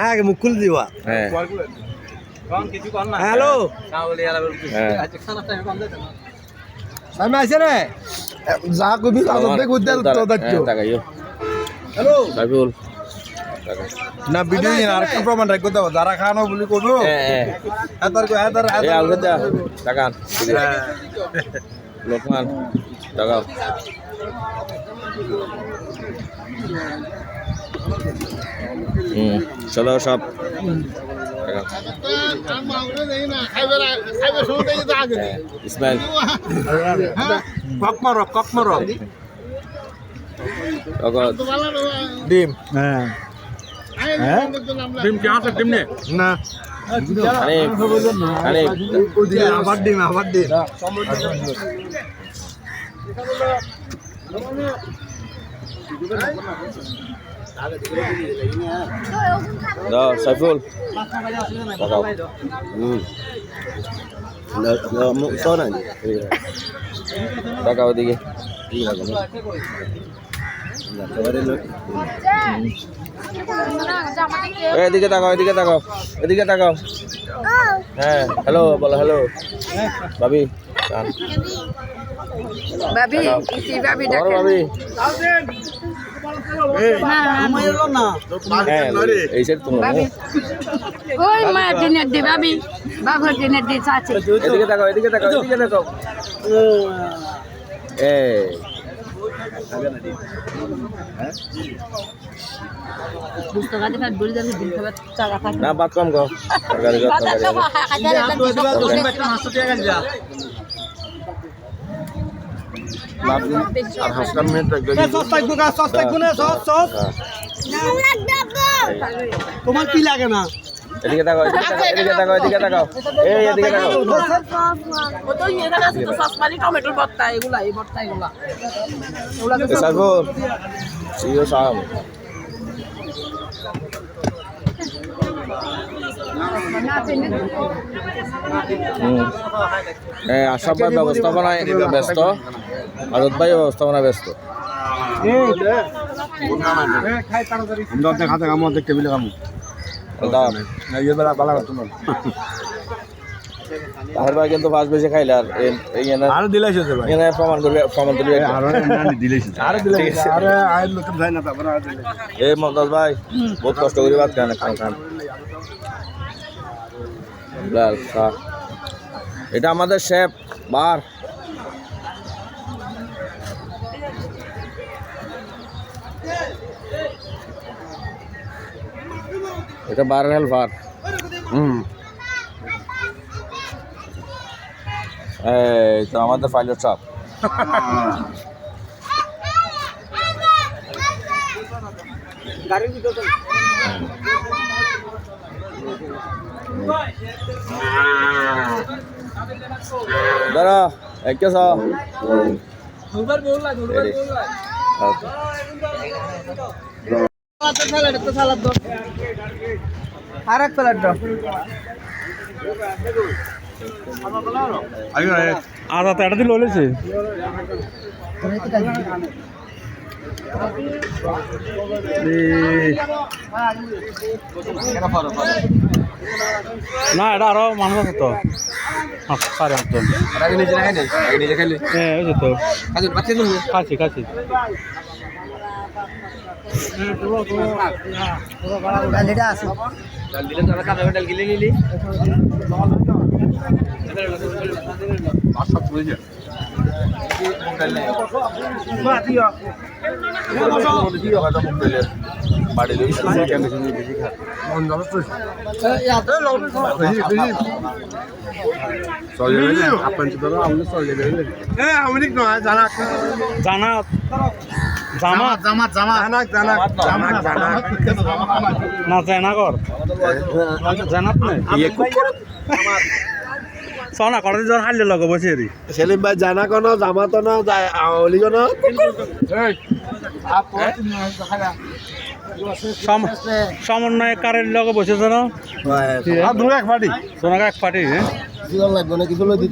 আগে মুখ খুলে দিবা। হ্যালো আমি আছে রে যা কবি হ্যালো না ভিডিও নিয়ে আর একটা প্রমাণ রাখতে দাও যারা খানো বলি করবো লোকমান টাকাও চলো সব ইসমাইল কক মারো ডিম ডিম কে আছে ডিম নে না আবার ডিম দাও সাইফুল টাকা ওদিকে এদিকে তাকাও হ্যাঁ হ্যালো বলো হ্যালো ভাবি এই সাইড তুমি ওই মা দিনের দি ভাবি বাবার দিনের দি চাচি এদিকে তাকাও এই না বাদ কম গো তোমার কি লাগে না এদিকে তাকাও এই এদিকে তাকাও সাইফুল সিও সাম আশরাফ ভাই ব্যবস্থাপনায় ব্যস্ত আরত ভাই ব্যবস্থাপনায় ব্যস্ত খাতে কামো দেখতে বিলে কামো তাহের ভাই কিন্তু ফার্স্ট বেশি খাইলে আর দিলাইছে প্রমাণ করবে এই মমতাজ ভাই বহুত কষ্ট করে ভাত খান এটা আমাদের শেফ বার এটা বারের হেল্পার এই তো আমাদের পাইলট সাহেব দাঁড়া এক আর এক প্লেট দাও আদা তো এটা দিল বলেছে না এটা আরো মানুষ আছে তো সাড়ে আটজন হ্যাঁ ওই তো খাচ্ছি সোনা করে জন হারলে লগ বসে রি সেলিম ভাই জানা কোন জামাতো না ওলি কোন সমন্বয় কারের লগে বসেছ না এক পার্টি সোনাকা এক পার্টি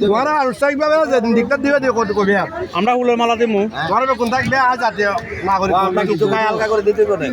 তোমারা আনুষ্ঠানিকভাবে দিকটা দিবে দিও কত কবি আর আমরা ফুলের মালা দিমু তোমার কোন থাকলে আজ জাতীয় নাগরিক কিছু খাই হালকা করে দিতে পারে